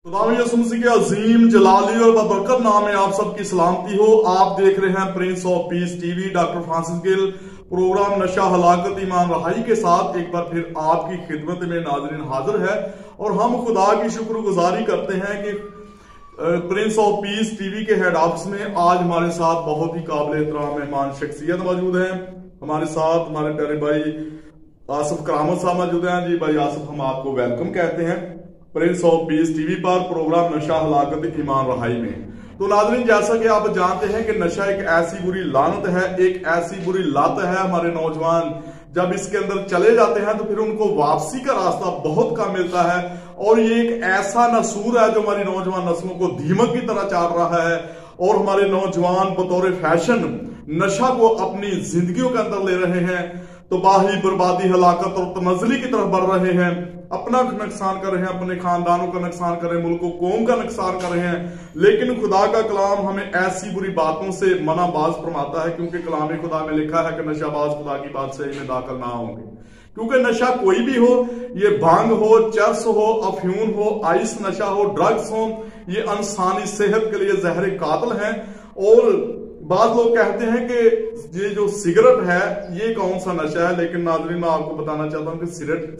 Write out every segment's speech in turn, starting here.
खुदावंद के अजीम जलाली और बबरकत नाम में आप सबकी सलामती हो। आप देख रहे हैं Prince of Peace TV. Doctor Francis Gill programme नशा हलाकत ईमान रहाई के साथ एक बार फिर आपकी खिदमत में नाजरीन हाजिर है और हम खुदा की शुक्रगुजारी करते हैं कि प्रिंस ऑफ पीस टीवी के हेड ऑफिस में आज हमारे साथ बहुत ही काबिल एहतराम मेहमान शख्सियत मौजूद हैं। हमारे साथ हमारे प्यारे भाई आसिफ करामत साहब मौजूद हैं। जी भाई आसिफ, हम आपको वेलकम कहते हैं प्रिंस ऑफ पीस टीवी पर प्रोग्राम नशा हलाकत ईमान रहाई में। तो नाज़रीन, जैसा कि आप जानते हैं कि नशा एक ऐसी बुरी लानत है, एक ऐसी बुरी लत है। हमारे नौजवान जब इसके अंदर चले जाते हैं तो फिर उनको वापसी का रास्ता बहुत कम मिलता है और ये एक ऐसा नसूर है जो हमारी नौजवान नस्लों को दीमक की तरह चाट रहा है और हमारे नौजवान बतौर फैशन नशा को अपनी जिंदगियों के अंदर ले रहे हैं। तबाही, बर्बादी, हलाकत और तनज़्ज़ुली की तरफ बढ़ रहे हैं। अपना नुकसान कर रहे हैं, अपने खानदानों का नुकसान कर रहे हैं, मुल्क कौम का नुकसान कर रहे हैं। लेकिन खुदा का कलाम हमें ऐसी बुरी बातों से मनाबाज फरमाता है, क्योंकि कलाम खुदा में लिखा है कि नशाबाज खुदा की बादशाही में दाखिल ना होंगे। क्योंकि नशा कोई भी हो, ये भांग हो, चरस हो, अफ्यून हो, आइस नशा हो, ड्रग्स हो, ये इंसानी सेहत के लिए जहर कातिल है। और बाद लोग कहते हैं कि ये जो सिगरेट है ये कौन सा नशा है, लेकिन नाज़रीन मैं आपको बताना चाहता हूं कि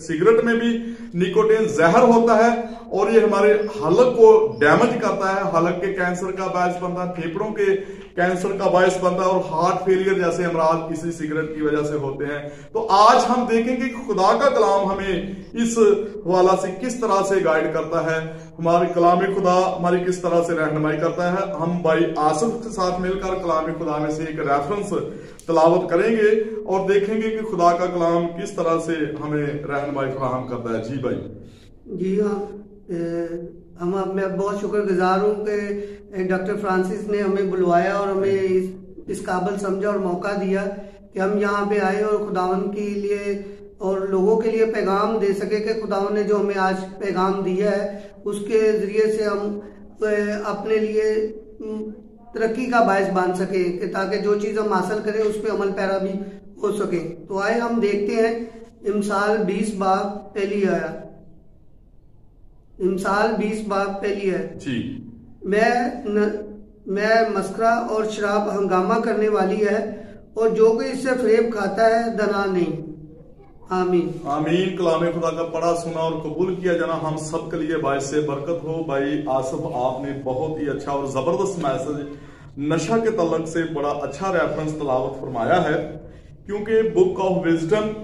सिगरेट में भी निकोटीन जहर होता है और ये हमारे हलक को डैमेज करता है। हलक के कैंसर का बायस बनता है, फेफड़ों के कैंसर का बायस बनता है और हार्ट फेलियर जैसे अमराज इसी सिगरेट की वजह से होते हैं। तो आज हम देखेंगे कि खुदा का कलाम हमें इस हवाला से किस तरह से गाइड करता है, हमारे कलाम खुदा हमारी किस तरह से रहनुमाई करता है। हम भाई आसिफ के साथ मिलकर कलाम खुदा में से एक रेफरेंस तलावत करेंगे और देखेंगे कि खुदा का कलाम किस तरह से हमें रहनुमाई फराहम करता है। जी भाई। जी हाँ, मैं बहुत शुक्रगुजार हूँ कि डॉक्टर फ्रांसिस ने हमें बुलवाया और हमें इस काबिल समझा और मौका दिया कि हम यहाँ पे आए और खुदावन के लिए और लोगों के लिए पैगाम दे सके कि खुदावन ने जो हमें आज पैगाम दिया है उसके जरिए से हम अपने लिए तरक्की का बायस बन सके कि ताकि जो चीज़ हम हासिल करें उस पर अमल पैरा भी हो सके। तो आए हम देखते हैं इमसाल 20 बाब पहली आयत। इमसाल 20 बाब पहली है जी। मैं मस्करा और शराब हंगामा करने वाली है और जो कोई इससे फरेब खाता है दना नहीं। आमीन आमीन। कलाम खुदा का पढ़ा सुना और कबूल किया जाना हम सब के लिए बायस से बरकत हो। भाई आसिफ, आपने बहुत ही अच्छा और जबरदस्त मैसेज नशा के तल्लक से बड़ा अच्छा रेफरेंस तलावत फरमाया है, क्योंकि बुक ऑफ विजडम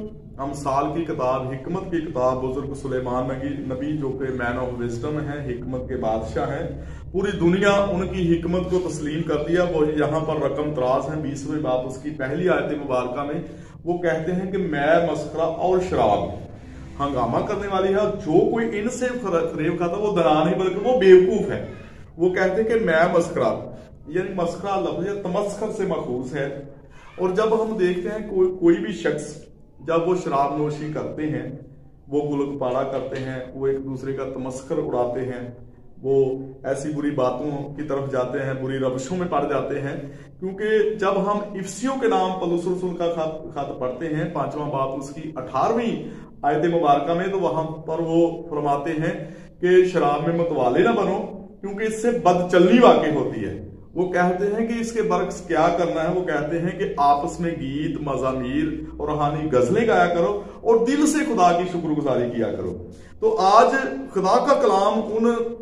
अमसाल की किताब, हिकमत की किताब, बुजुर्ग सुलेमान नबी जो कि मैन ऑफ विजडम है, हिकमत के बादशाह हैं, पूरी दुनिया उनकी हिकमत को तस्लीम करती है। वो यहाँ पर रकम तराज है 20वें बाब उसकी पहली आयत मुबारका में वो कहते हैं कि मैं मस्करा और शराब हंगामा करने वाली है, जो कोई इनसे फरेब खाता वो दना नहीं बल्कि वो बेवकूफ है। वो कहते हैं कि मैं मस्करा, यानी मस्करा लफ्ज तमस्खर से मखूज है। और जब हम देखते हैं कोई भी शख्स जब वो शराब नोशी करते हैं, वो गुलक पाड़ा करते हैं, वो एक दूसरे का तमस्कर उड़ाते हैं, वो ऐसी बुरी बातों की तरफ जाते हैं, बुरी रवशों में पड़ जाते हैं। क्योंकि जब हम इफ्सियों के नाम पौलुस रसूल का खत पढ़ते हैं 5वां बाब उसकी 18वीं आयत मुबारका में, तो वहां पर वो फरमाते हैं कि शराब में मतवाले ना बनो क्योंकि इससे बदचलनी वाकई होती है। वो कहते हैं कि इसके बरक्स क्या करना है। वो कहते हैं कि आपस में गीत, मज़ामीर और रूहानी गजलें गाया करो और दिल से खुदा की शुक्रगुजारी किया करो। तो आज खुदा का कलाम उन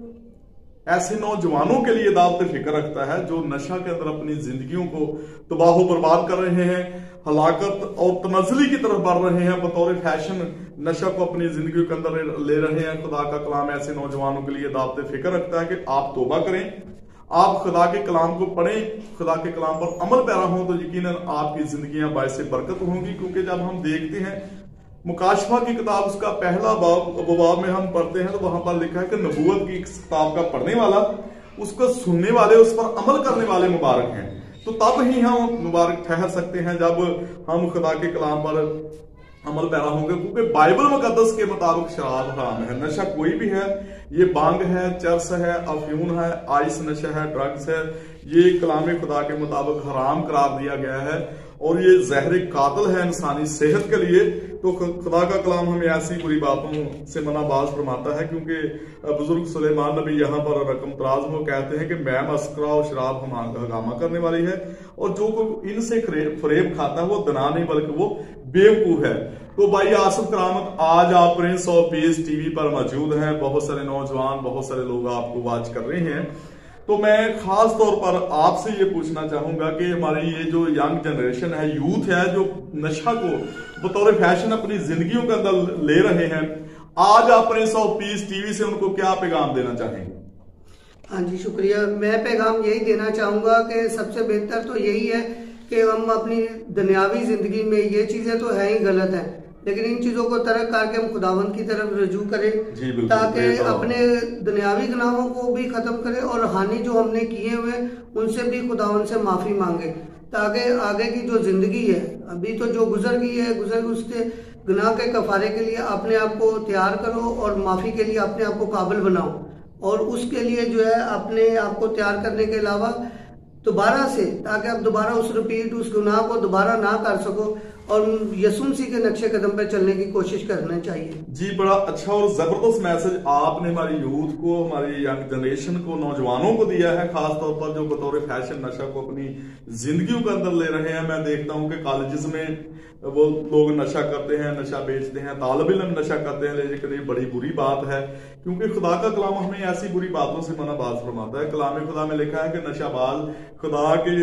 ऐसे नौजवानों के लिए दावत फिक्र रखता है जो नशा के अंदर अपनी जिंदगियों को तबाह बर्बाद कर रहे हैं, हलाकत और तनज़्ज़ुली की तरफ बढ़ रहे हैं, बतौर फैशन नशा को अपनी जिंदगी के अंदर ले रहे हैं। खुदा का कलाम ऐसे नौजवानों के लिए दावत फिक्र रखता है कि आप तौबा करें, आप खुदा के कलाम को पढ़ें, खुदा के कलाम पर अमल पैरा हों, तो यकीनन आपकी जिंदगियां बायस बरकत होंगी। क्योंकि जब हम देखते हैं मुकाशफा की किताब उसका पहला बाब में हम पढ़ते हैं तो वहां पर लिखा है कि नबूवत की किताब का पढ़ने वाला, उसको सुनने वाले, उस पर अमल करने वाले मुबारक हैं। तो तब ही हम मुबारक ठहर सकते हैं जब हम खुदा के कलाम पर अमल पैरा होंगे। क्योंकि बाइबल मुकद्दस के मुताबिक शराब हराम है, नशा कोई भी है, ये बांग है, चरस है, अफ्यून है, आइस नशा है, ड्रग्स है, ये कलाम खुदा के मुताबिक हराम करार दिया गया है। और ये जहर कातिल है इंसानी सेहत के लिए। तो खुदा का कलाम हमें ऐसी बुरी बातों से मनाबाज फरमाता है, क्योंकि बुजुर्ग सुलेमान नबी यहाँ पर रकम तराज में कहते हैं कि मैं मस्करा और शराब हंगामा करने वाली है, और जो कोई इनसे फरेब खाता है वो दना नहीं बल्कि वो बेवकूफ है। तो भाई आसिफ करामत, आज आप प्रिंस ऑफ पीस टीवी पर मौजूद हैं, बहुत सारे नौजवान, बहुत सारे लोग आपको वॉच कर रहे हैं। तो मैं खास तौर पर आपसे ये पूछना चाहूंगा कि हमारी ये जो यंग जनरेशन है, यूथ है, जो नशा को बतौर फैशन अपनी जिंदगियों के अंदर ले रहे हैं, आज आप प्रिंस ऑफ पीस टीवी से उनको क्या पैगाम देना चाहेंगे? हाँ जी, शुक्रिया। मैं पैगाम यही देना चाहूंगा कि सबसे बेहतर तो यही है कि हम अपनी दुनियावी जिंदगी में ये चीजें तो है ही गलत है, लेकिन इन चीजों को तर्क करके हम खुदावंद की तरफ रुजू करें, ताकि अपने दुनियावी गुनाहों को भी खत्म करें और हानि जो हमने किए हुए उनसे भी खुदावंद से माफी मांगे, ताकि आगे की जो जिंदगी है, अभी तो जो गुजर गई है, उसके गुनाह के कफारे के लिए अपने आप को तैयार करो और माफी के लिए अपने आप को काबिल बनाओ, और उसके लिए जो है अपने आप को तैयार करने के अलावा दोबारा से, ताकि आप दोबारा उस गुनाह को दोबारा ना कर सको और यीशु मसीह के नक्शे कदम पे चलने की कोशिश करना चाहिए। जी, बड़ा अच्छा और जबरदस्त मैसेज आपने हमारी यूथ को, हमारी यंग जनरेशन को, नौजवानों को दिया है, खास तौर पर जो बतौर फैशन नशा को अपनी जिंदगियों के अंदर ले रहे हैं। मैं देखता हूं कि कॉलेजेस में वो लोग नशा करते हैं, नशा बेचते हैं, तालिब इल्म नशा करते हैं, लेकिन ये बड़ी बुरी बात है, क्योंकि खुदा का कलाम हमें ऐसी बुरी बातों से मनाबाज फरमाता है। कलाम खुदा में लिखा है कि नशाबाज खुदा के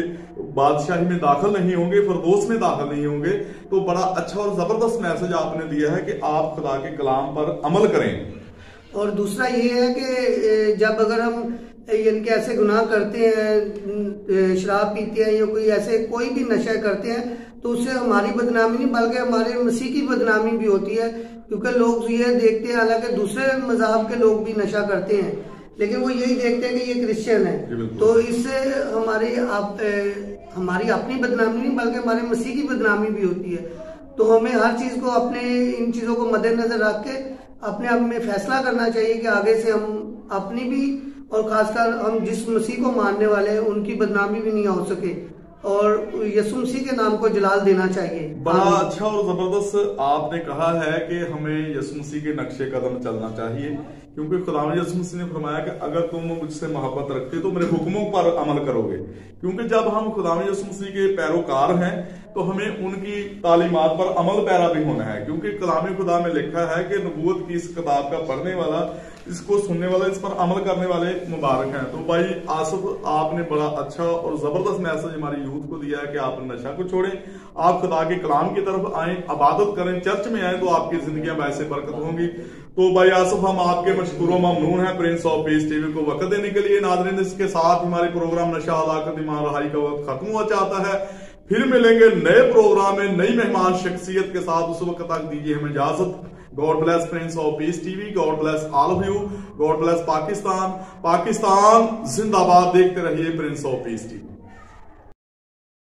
बादशाही में दाखिल नहीं होंगे, फरदौस में दाखिल नहीं होंगे। तो बड़ा अच्छा और जबरदस्त मैसेज आपने दिया है कि आप खुदा के कलाम पर अमल करें। और दूसरा ये है कि जब अगर हम इनके ऐसे गुनाह करते हैं, शराब पीते हैं या कोई भी नशा करते हैं, तो उससे हमारी बदनामी नहीं बल्कि हमारे मसीह की बदनामी भी होती है, क्योंकि लोग ये देखते हैं, हालांकि दूसरे मज़हब के लोग भी नशा करते हैं, लेकिन वो यही देखते हैं कि ये क्रिश्चियन है, तो इससे हमारी अपनी बदनामी नहीं बल्कि हमारे मसीह की बदनामी भी होती है। तो हमें हर चीज को इन चीजों को मद्देनजर रख के अपने आप में फैसला करना चाहिए कि आगे से हम अपनी भी और खासकर हम जिस मसीह को मानने वाले हैं उनकी बदनामी भी नहीं हो सके, और यीशु मसीह के नाम को जलाल देना चाहिए। बड़ा अच्छा और जबरदस्त आपने कहा है कि हमें यीशु मसीह के नक्शे कदम चलना चाहिए, क्योंकि खुदावंद यीशु मसीह ने फरमाया कि अगर तुम मुझसे मोहब्बत रखते तो मेरे हुक्मों पर अमल करोगे। क्योंकि जब हम खुदावंद यीशु मसीह के पैरोकार हैं तो हमें उनकी तालीमात पर अमल पैरा भी होना है, क्योंकि कलाम खुदा में लिखा है कि नबूवत की इस किताब का पढ़ने वाला, इसको सुनने वाला, इस पर अमल करने वाले मुबारक हैं। तो भाई आसिफ, आपने बड़ा अच्छा और जबरदस्त मैसेज हमारी यूथ को दिया है कि आप नशा को छोड़ें, आप खुदा के कलाम की तरफ आए, इबादत करें, चर्च में आए, तो आपकी जिंदगियां वैसे बरकत होंगी। तो भाई आसिफ, हम आपके मशकूर ममनून हैं प्रिंस ऑफ पीस टीवी को वक्त देने के लिए। नाज़रीन, इसके साथ हमारे प्रोग्राम नशा हलाकत ईमान रहाई का वक्त खत्म हुआ चाहता है। फिर मिलेंगे नए प्रोग्राम में नई मेहमान शख्सियत के साथ, उस वक्त तक दीजिए हमें इजाजत। God bless Prince of Peace TV, God bless all of you, God bless Pakistan. Pakistan जिंदाबाद। देखते रहिए प्रिंस ऑफ पीस टीवी।